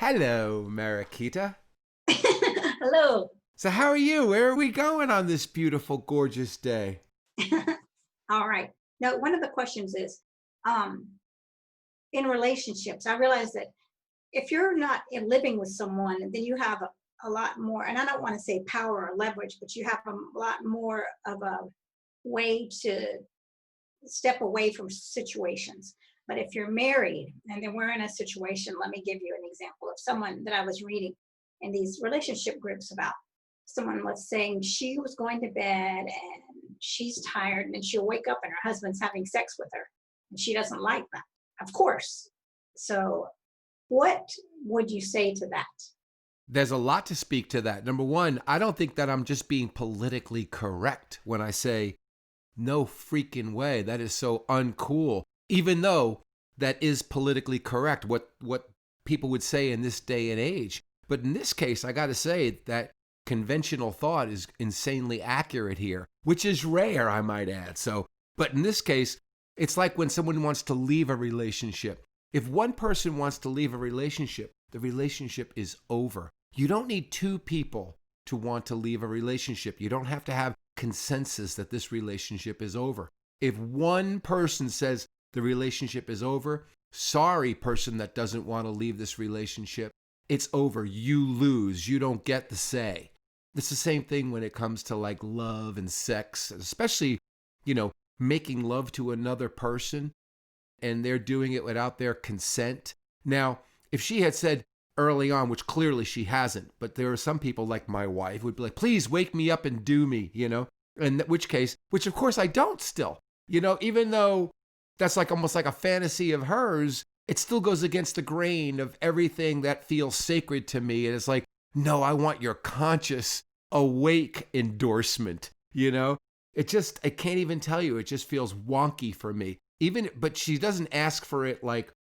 Hello, Mariquita. Hello. So how are you? Where are we going on this beautiful, gorgeous day? All right. Now, one of the questions is um, in relationships, I realize that if you're not living with someone, then you have a lot more, and I don't want to say power or leverage, but you have a lot more of a way to step away from situations. But if you're married and then we're in a situation, let me give you an example of someone that I was reading in these relationship groups about. Someone was saying she was going to bed and she's tired, and then she'll wake up and her husband's having sex with her and she doesn't like that, of course. So, what would you say to that? There's a lot to speak to that. Number one, I don't think that I'm just being politically correct when I say no freaking way. That is so uncool. Even though that is politically correct, what people would say in this day and age. But in this case, I got to say that conventional thought is insanely accurate here, which is rare, I might add. So, but in this case, it's like when someone wants to leave a relationship. If one person wants to leave a relationship, the relationship is over. You don't need two people to want to leave a relationship. You don't have to have consensus that this relationship is over. If one person says the relationship is over, sorry, person that doesn't want to leave this relationship, it's over. You lose. You don't get the say. It's the same thing when it comes to like love and sex, especially, making love to another person and they're doing it without their consent. Now, if she had said early on, which clearly she hasn't, but there are some people like my wife who would be like, please wake me up and do me, in which case, which of course I don't still, even though that's like almost like a fantasy of hers, it still goes against the grain of everything that feels sacred to me. And it's like, no, I want your conscious, awake endorsement, I can't even tell you. It just feels wonky for me. But she doesn't ask for it like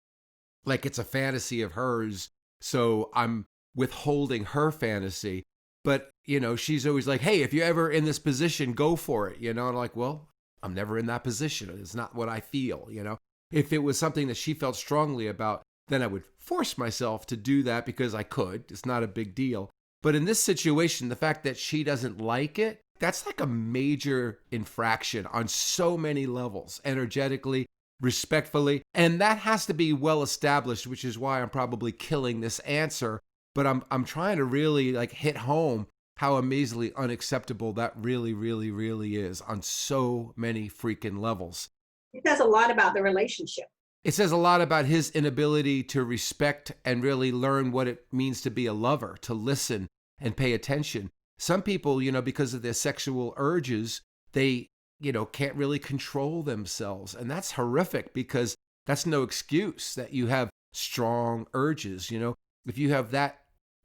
it's a fantasy of hers. So I'm withholding her fantasy. But, she's always like, hey, if you're ever in this position, go for it. And I'm like, well, I'm never in that position. It's not what I feel. If it was something that she felt strongly about, then I would force myself to do that because I could. It's not a big deal. But in this situation, the fact that she doesn't like it, that's like a major infraction on so many levels, energetically, respectfully. And that has to be well established, which is why I'm probably killing this answer. But I'm trying to really like hit home how amazingly unacceptable that really, really, really is on so many freaking levels. It says a lot about the relationship. It says a lot about his inability to respect and really learn what it means to be a lover, to listen and pay attention. Some people, because of their sexual urges, they, can't really control themselves. And that's horrific because that's no excuse that you have strong urges. If you have that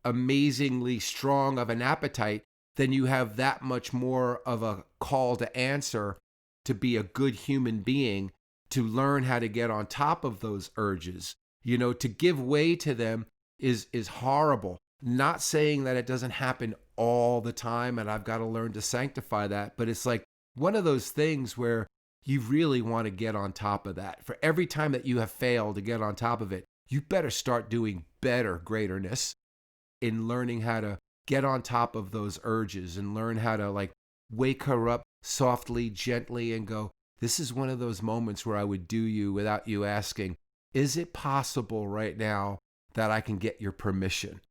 amazingly strong of an appetite, then you have that much more of a call to answer to be a good human being, to learn how to get on top of those urges. To give way to them is horrible. Not saying that it doesn't happen all the time and I've got to learn to sanctify that, but it's like one of those things where you really want to get on top of that. For every time that you have failed to get on top of it, you better start doing better, greaterness, in learning how to get on top of those urges and learn how to like wake her up softly, gently, and go, this is one of those moments where I would do you without you asking, is it possible right now that I can get your permission?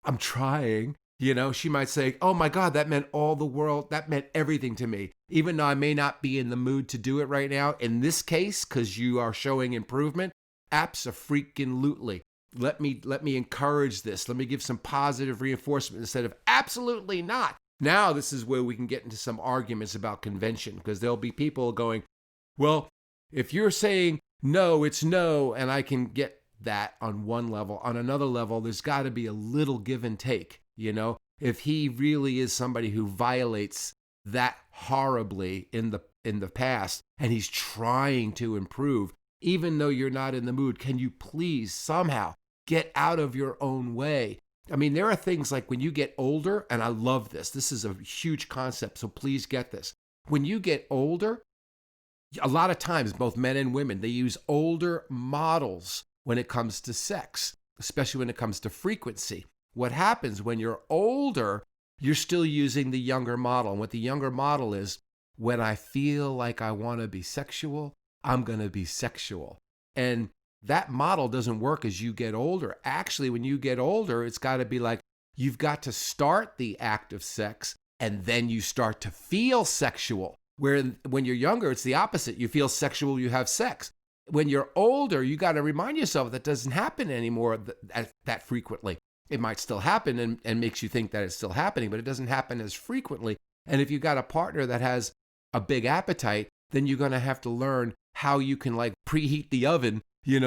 I'm trying. She might say, oh my God, that meant all the world. That meant everything to me. Even though I may not be in the mood to do it right now, in this case, because you are showing improvement, abso-freaking-lutely. Let me encourage this. Let me give some positive reinforcement instead of absolutely not. Now this is where we can get into some arguments about convention, because there'll be people going, well, if you're saying no, it's no, and I can get that on one level. On another level, there's got to be a little give and take, If he really is somebody who violates that horribly in the past and he's trying to improve, even though you're not in the mood, can you please somehow get out of your own way? I mean, there are things like when you get older, and I love this. This is a huge concept, so please get this. When you get older, a lot of times, both men and women, they use older models when it comes to sex. especially when it comes to frequency. What happens when you're older, you're still using the younger model. And what the younger model is, when I feel like I want to be sexual, I'm going to be sexual. And that model doesn't work as you get older. Actually, when you get older, it's got to be like, you've got to start the act of sex and then you start to feel sexual. Where when you're younger, it's the opposite. You feel sexual, you have sex. When you're older, you got to remind yourself that doesn't happen anymore that frequently. It might still happen and makes you think that it's still happening, but it doesn't happen as frequently. And if you've got a partner that has a big appetite, then you're going to have to learn how you can like preheat the oven,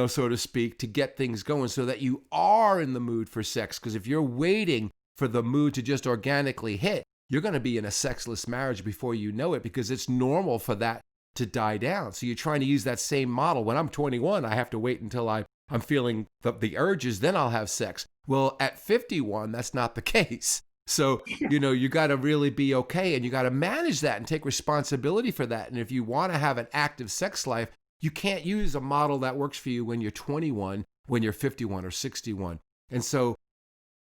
so to speak, to get things going so that you are in the mood for sex. Because if you're waiting for the mood to just organically hit, you're going to be in a sexless marriage before you know it, because it's normal for that to die down. So you're trying to use that same model. When I'm 21, I have to wait until I'm feeling the urges, then I'll have sex. Well, at 51, that's not the case. So, you got to really be okay, and you got to manage that and take responsibility for that. And if you want to have an active sex life, you can't use a model that works for you when you're 21, when you're 51 or 61. And so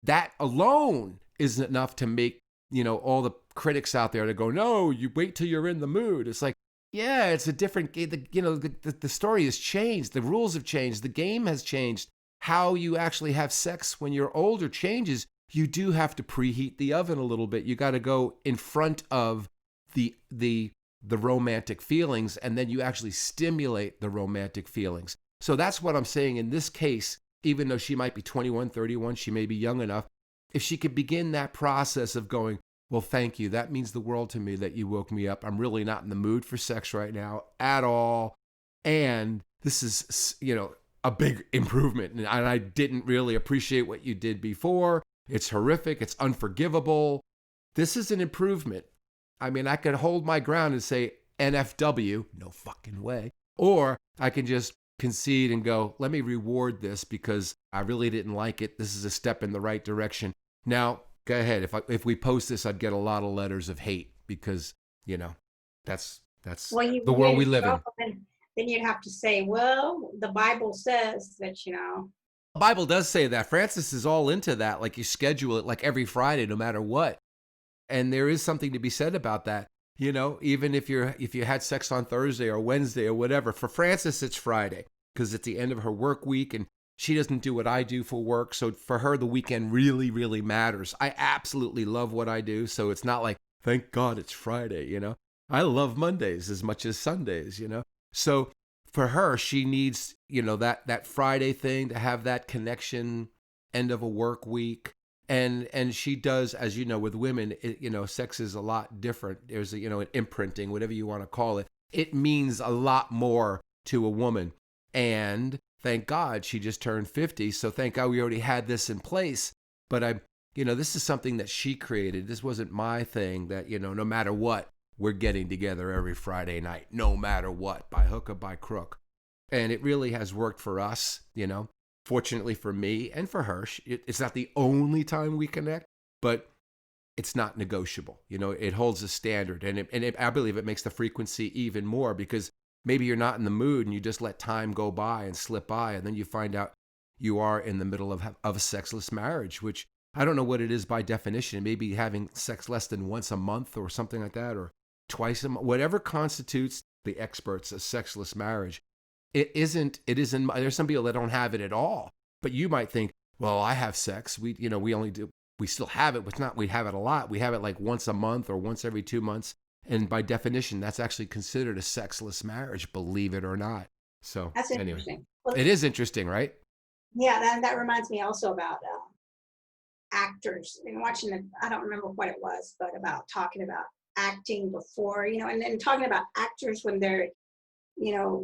that alone isn't enough to make, all the critics out there to go, no, you wait till you're in the mood. It's like, yeah, it's a different, the story has changed. The rules have changed. The game has changed. How you actually have sex when you're older changes. You do have to preheat the oven a little bit. You got to go in front of the romantic feelings, and then you actually stimulate the romantic feelings. So that's what I'm saying in this case. Even though she might be 21, 31, she may be young enough. If she could begin that process of going, well, thank you. That means the world to me that you woke me up. I'm really not in the mood for sex right now at all. And this is, a big improvement. And I didn't really appreciate what you did before. It's horrific. It's unforgivable. This is an improvement. I mean, I could hold my ground and say NFW, no fucking way. Or I can just concede and go, let me reward this because I really didn't like it. This is a step in the right direction. Now, go ahead. If we post this, I'd get a lot of letters of hate because, that's Well, the world we live in. Then you'd have to say, well, the Bible says that, The Bible does say that. Francis is all into that. Like you schedule it like every Friday, no matter what. And there is something to be said about that. Even if you had sex on Thursday or Wednesday or whatever, for Francis, it's Friday because it's the end of her work week and she doesn't do what I do for work. So for her, the weekend really, really matters. I absolutely love what I do. So it's not like, thank God it's Friday, I love Mondays as much as Sundays, So for her, she needs, that Friday thing to have that connection, end of a work week. And she does, as you know, with women, sex is a lot different. There's an imprinting, whatever you want to call it. It means a lot more to a woman. And thank God she just turned 50. So thank God we already had this in place. But this is something that she created. This wasn't my thing that, no matter what, we're getting together every Friday night, no matter what, by hook or by crook. And it really has worked for us, Fortunately for me and for her, it's not the only time we connect, but it's not negotiable. It holds a standard. And I believe it makes the frequency even more because maybe you're not in the mood and you just let time go by and slip by. And then you find out you are in the middle of a sexless marriage, which I don't know what it is by definition. Maybe having sex less than once a month or something like that, or twice a month, whatever constitutes the experts a sexless marriage. It isn't, there's some people that don't have it at all, but you might think, well, I have sex. We still have it, but it's not, we have it a lot. We have it like once a month or once every 2 months. And by definition, that's actually considered a sexless marriage, believe it or not. So that's anyway, interesting. Well, it is interesting, right? Yeah, that reminds me also about actors and watching I don't remember what it was, but about talking about acting before, and then talking about actors when they're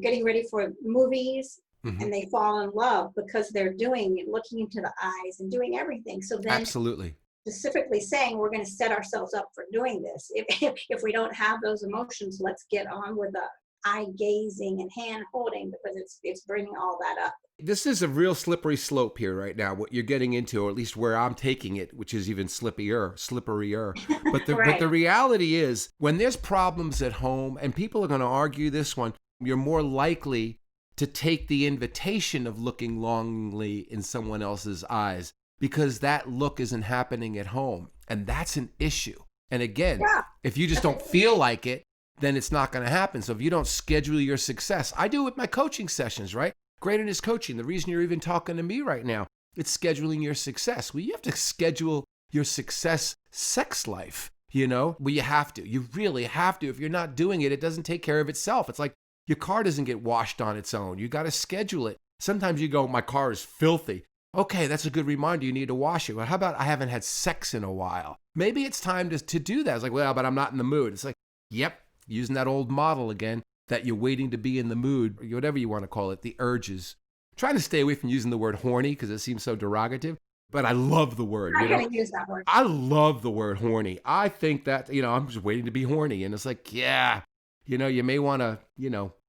getting ready for movies and they fall in love because they're looking into the eyes and doing everything. So then Absolutely. Specifically saying we're going to set ourselves up for doing this. If we don't have those emotions, let's get on with the eye gazing and hand holding because it's bringing all that up. This is a real slippery slope here right now, what you're getting into, or at least where I'm taking it, which is even slipperier. But Right. But the reality is when there's problems at home, and people are going to argue this one, you're more likely to take the invitation of looking longingly in someone else's eyes because that look isn't happening at home. And that's an issue. And again, Yeah. if you just don't feel like it, then it's not going to happen. So if you don't schedule your success, I do it with my coaching sessions, right? Greatness coaching. The reason you're even talking to me right now, it's scheduling your success. Well, you have to schedule your success sex life, well, you have to. You really have to. If you're not doing it, it doesn't take care of itself. It's like your car doesn't get washed on its own. You got to schedule it. Sometimes you go, my car is filthy. Okay, that's a good reminder. You need to wash it. Well, how about I haven't had sex in a while? Maybe it's time to do that. It's like, well, but I'm not in the mood. It's like, yep, using that old model again, that you're waiting to be in the mood, or whatever you want to call it, the urges. Trying to stay away from using the word horny because it seems so derogative, but I love the word. I'm going to use that word. I love the word horny. I think that, I'm just waiting to be horny. And it's like, yeah, you may want to,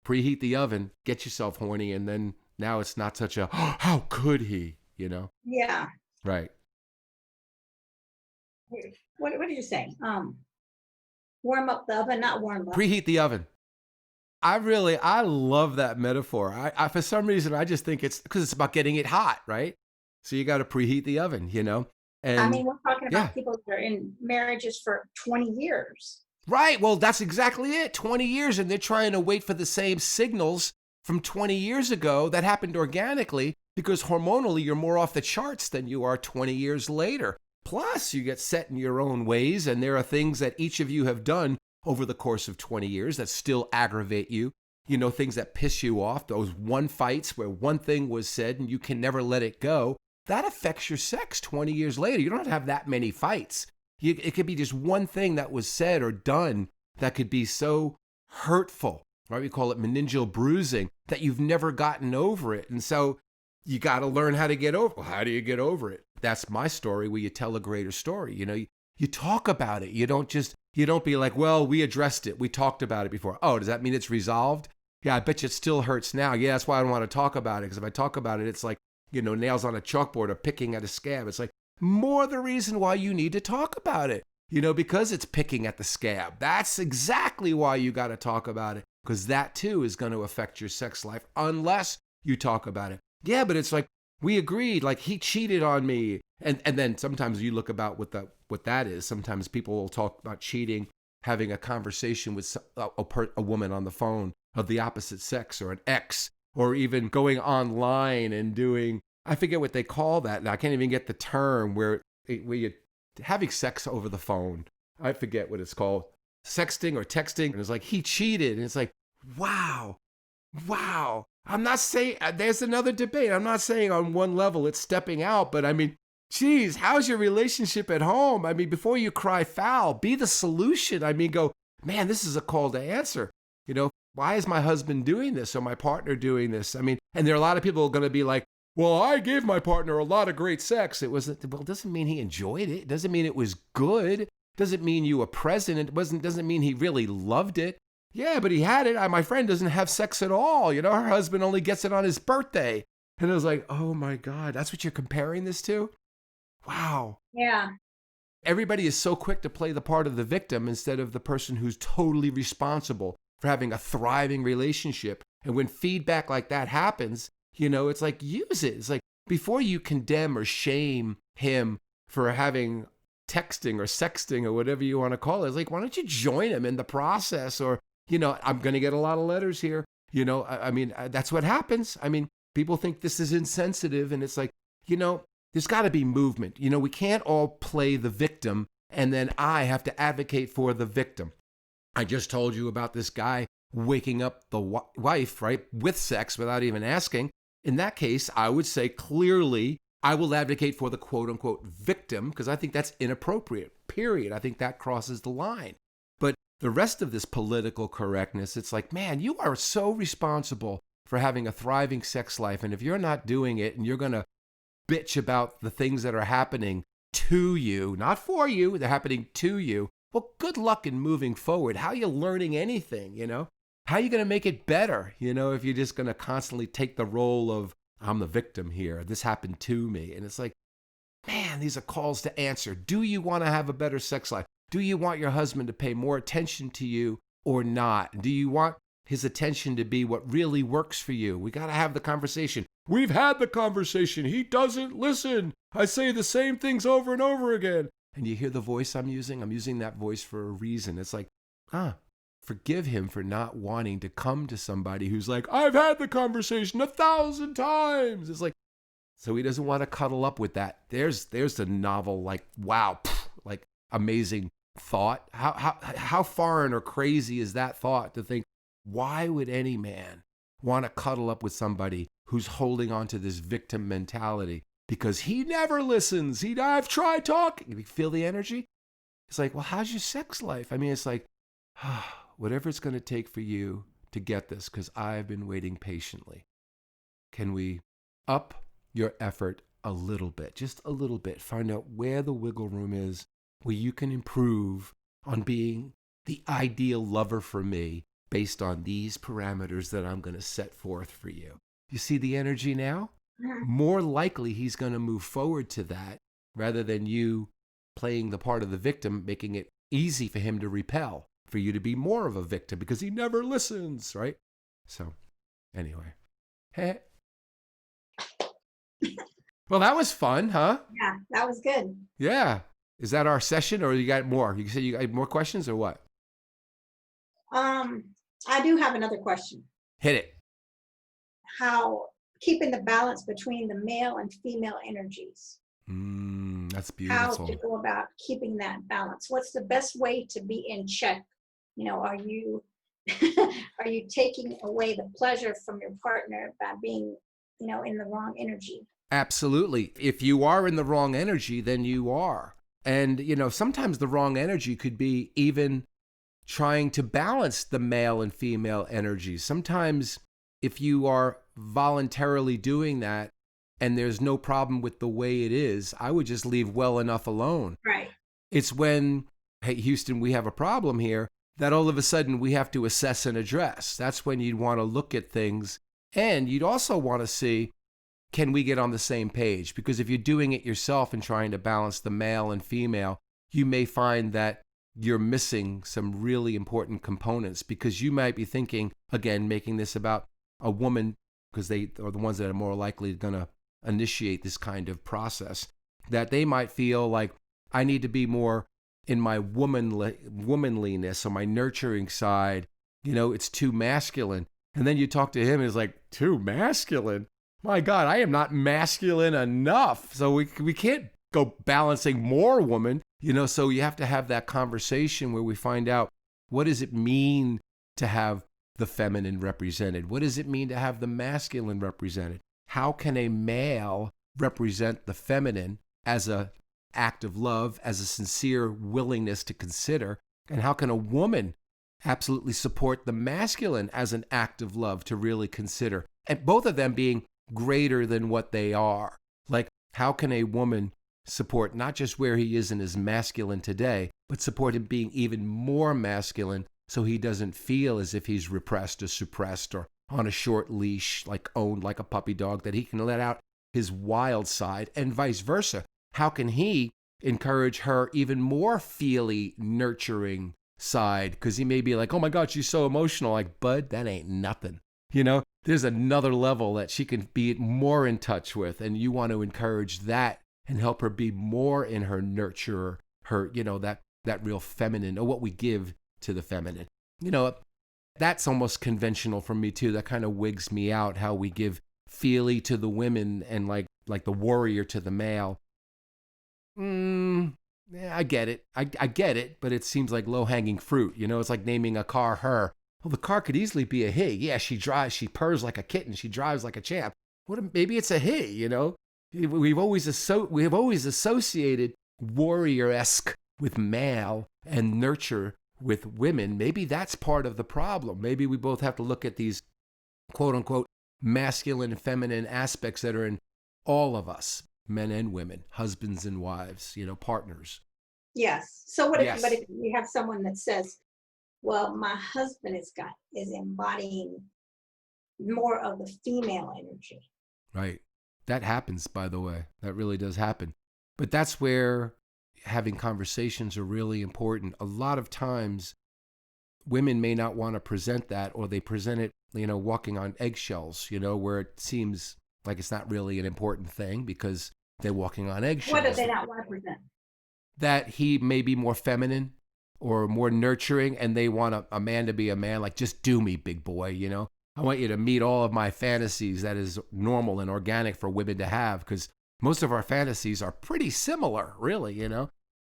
preheat the oven, get yourself horny. And then now it's not such a, oh, how could he, Yeah. Right. What did you say? Warm up the oven, not warm up. Preheat the oven. I love that metaphor. I for some reason, I just think it's because it's about getting it hot, right? So you got to preheat the oven, And I mean, we're talking about people that are in marriages for 20 years. Right. Well, that's exactly it. 20 years. And they're trying to wait for the same signals from 20 years ago that happened organically because hormonally you're more off the charts than you are 20 years later. Plus, you get set in your own ways. And there are things that each of you have done over the course of 20 years that still aggravate you. Things that piss you off, those one fights where one thing was said and you can never let it go. That affects your sex 20 years later. You don't have that many fights. It could be just one thing that was said or done that could be so hurtful, right? We call it meningeal bruising, that you've never gotten over it. And so you got to learn how to get over it. Well, how do you get over it? That's my story where you tell a greater story. You talk about it. You don't be like, well, we addressed it. We talked about it before. Oh, does that mean it's resolved? Yeah, I bet you it still hurts now. Yeah, that's why I don't want to talk about it. Because if I talk about it, it's like, nails on a chalkboard or picking at a scab. It's like more the reason why you need to talk about it, because it's picking at the scab. That's exactly why you got to talk about it, because that too is going to affect your sex life unless you talk about it. Yeah, but it's like, we agreed, like he cheated on me. And then sometimes you look about what that is. Sometimes people will talk about cheating, having a conversation with a woman on the phone of the opposite sex or an ex, or even going online and doing, I forget what they call that. Now I can't even get the term where you're having sex over the phone. I forget what it's called. Sexting or texting. And it's like, he cheated. And it's like, wow. I'm not saying, there's another debate. I'm not saying on one level it's stepping out, but I mean, geez, how's your relationship at home? I mean, before you cry foul, be the solution. I mean, go, man, this is a call to answer. Why is my husband doing this or my partner doing this? I mean, and there are a lot of people going to be like, well, I gave my partner a lot of great sex. It doesn't mean he enjoyed it. It doesn't mean it was good. It doesn't mean you were present. It doesn't mean he really loved it. Yeah, but he had it. My friend doesn't have sex at all. Her husband only gets it on his birthday. And I was like, oh my God, that's what you're comparing this to? Wow. Yeah. Everybody is so quick to play the part of the victim instead of the person who's totally responsible for having a thriving relationship. And when feedback like that happens, it's like, use it. It's like, before you condemn or shame him for having texting or sexting or whatever you want to call it, it's like, why don't you join him in the process? Or, I'm going to get a lot of letters here. I mean, that's what happens. I mean, people think this is insensitive. And it's like, there's got to be movement. We can't all play the victim and then I have to advocate for the victim. I just told you about this guy waking up the wife, right, with sex without even asking. In that case, I would say clearly I will advocate for the quote unquote victim because I think that's inappropriate, period. I think that crosses the line. But the rest of this political correctness, it's like, man, you are so responsible for having a thriving sex life. And if you're not doing it and you're going to bitch about the things that are happening to you, not for you, they're happening to you, well, good luck in moving forward. How are you learning anything, How are you going to make it better, if you're just going to constantly take the role of, I'm the victim here, this happened to me. And it's like, man, these are calls to answer. Do you want to have a better sex life? Do you want your husband to pay more attention to you or not? Do you want his attention to be what really works for you. We got to have the conversation. We've had the conversation. He doesn't listen. I say the same things over and over again. And you hear the voice I'm using? I'm using that voice for a reason. It's like, forgive him for not wanting to come to somebody who's like, I've had the conversation 1,000 times. It's like, so he doesn't want to cuddle up with that. There's the novel, like, wow, like amazing thought. How foreign or crazy is that thought to think, why would any man want to cuddle up with somebody who's holding on to this victim mentality? Because he never listens. I've tried talking. You feel the energy? It's like, well, how's your sex life? I mean, it's like, whatever it's going to take for you to get this, because I've been waiting patiently. Can we up your effort a little bit, just a little bit? Find out where the wiggle room is, where you can improve on being the ideal lover for me based on these parameters that I'm going to set forth for you. You see the energy now? More likely he's going to move forward to that rather than you playing the part of the victim, making it easy for him to repel, for you to be more of a victim because he never listens, right? So, anyway. Hey. Well, that was fun, huh? Yeah, that was good. Yeah. Is that our session, or you got more? You said you got more questions or what? I do have another question. Hit it. How keeping the balance between the male and female energies. That's How beautiful. to go about keeping that balance. What's the best way to be in check? Are you are you taking away the pleasure from your partner by being, in the wrong energy? Absolutely. If you are in the wrong energy, then you are. And, sometimes the wrong energy could be even trying to balance the male and female energies. Sometimes if you are voluntarily doing that and there's no problem with the way it is, I would just leave well enough alone. Right. It's when, hey, Houston, we have a problem here, that all of a sudden we have to assess and address. That's when you'd want to look at things. And you'd also want to see, can we get on the same page? Because if you're doing it yourself and trying to balance the male and female, you may find that you're missing some really important components, because you might be thinking, again, making this about a woman, because they are the ones that are more likely going to initiate this kind of process, that they might feel like, I need to be more in my womanliness or my nurturing side. It's too masculine. And then you talk to him, and it's like, too masculine? My God, I am not masculine enough. So we can't go balancing more woman, so you have to have that conversation where we find out, what does it mean to have the feminine represented? What does it mean to have the masculine represented? How can a male represent the feminine as an act of love, as a sincere willingness to consider? And how can a woman absolutely support the masculine as an act of love to really consider? And both of them being greater than what they are. Like, how can a woman support not just where he is in his masculine today, but support him being even more masculine, so he doesn't feel as if he's repressed or suppressed or on a short leash, like owned like a puppy dog, that he can let out his wild side, and vice versa. How can he encourage her even more feely, nurturing side? Because he may be like, oh my God, she's so emotional. Like, bud, that ain't nothing. There's another level that she can be more in touch with, and you want to encourage that and help her be more in her nurturer, her, that real feminine, or what we give to the feminine. That's almost conventional for me too. That kind of wigs me out, how we give feely to the women and like the warrior to the male. Yeah, I get it. I get it, but it seems like low-hanging fruit. It's like naming a car her. Well, the car could easily be a he. Yeah, she purrs like a kitten. She drives like a champ. Maybe it's a he, We have always associated warrior-esque with male and nurture with women. Maybe that's part of the problem. Maybe we both have to look at these quote-unquote masculine and feminine aspects that are in all of us, men and women, husbands and wives, partners. Yes. So what if, Yes. but if you have someone that says, well, my husband is embodying more of the female energy. Right. That happens, by the way. That really does happen. But that's where having conversations are really important. A lot of times women may not want to present that, or they present it, walking on eggshells, where it seems like it's not really an important thing because they're walking on What do eggshells. they not want to present? That he may be more feminine or more nurturing, and they want a man to be a man, like, just do me, big boy, I want you to meet all of my fantasies that is normal and organic for women to have, because most of our fantasies are pretty similar, really,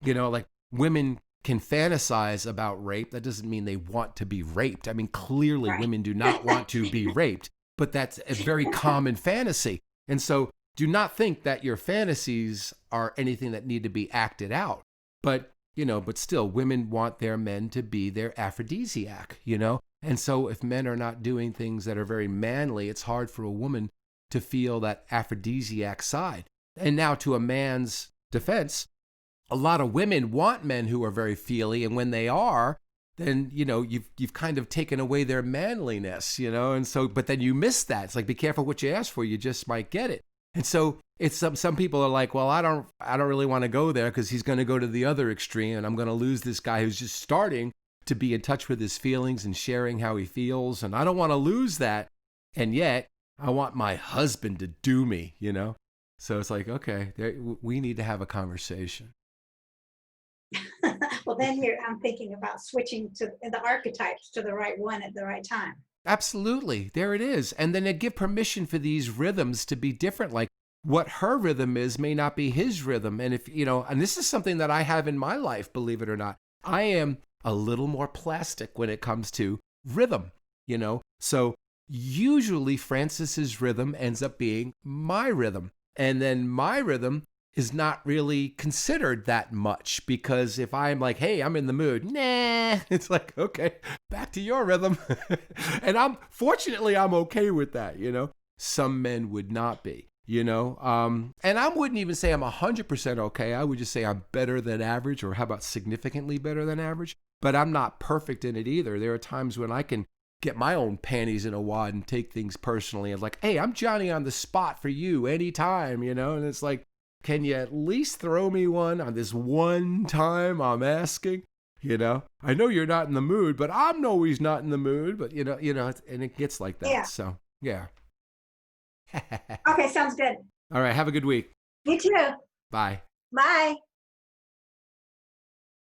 like women can fantasize about rape. That doesn't mean they want to be raped. I mean, clearly Right. women do not want to be raped, but that's a very common fantasy. And so do not think that your fantasies are anything that need to be acted out. But, but still, women want their men to be their aphrodisiac, And so if men are not doing things that are very manly, it's hard for a woman to feel that aphrodisiac side. And now, to a man's defense, a lot of women want men who are very feely, and when they are, then you've kind of taken away their manliness, and so, but then you miss that. It's like, be careful what you ask for, you just might get it. And so it's some people are like, well, I don't really want to go there because he's going to go to the other extreme, and I'm going to lose this guy who's just starting to be in touch with his feelings and sharing how he feels, and I don't want to lose that. And yet I want my husband to do me, So it's like, okay, we need to have a conversation. Well, then here I'm thinking about switching to the archetypes to the right one at the right time. Absolutely. There it is. And then they give permission for these rhythms to be different. Like, what her rhythm is may not be his rhythm. And if, and this is something that I have in my life, believe it or not, I am a little more plastic when it comes to rhythm, So usually Francis's rhythm ends up being my rhythm. And then my rhythm is not really considered that much, because if I'm like, hey, I'm in the mood, nah, it's like, okay, back to your rhythm. And fortunately, I'm okay with that, Some men would not be, and I wouldn't even say I'm 100% okay. I would just say I'm better than average, or how about significantly better than average? But I'm not perfect in it either. There are times when I can get my own panties in a wad and take things personally, and like, hey, I'm Johnny on the spot for you anytime, and it's like, can you at least throw me one on this one time I'm asking? I know you're not in the mood, but I'm always not in the mood. But and it gets like that. Yeah. So yeah. Okay, sounds good. All right. Have a good week. You too. Bye. Bye.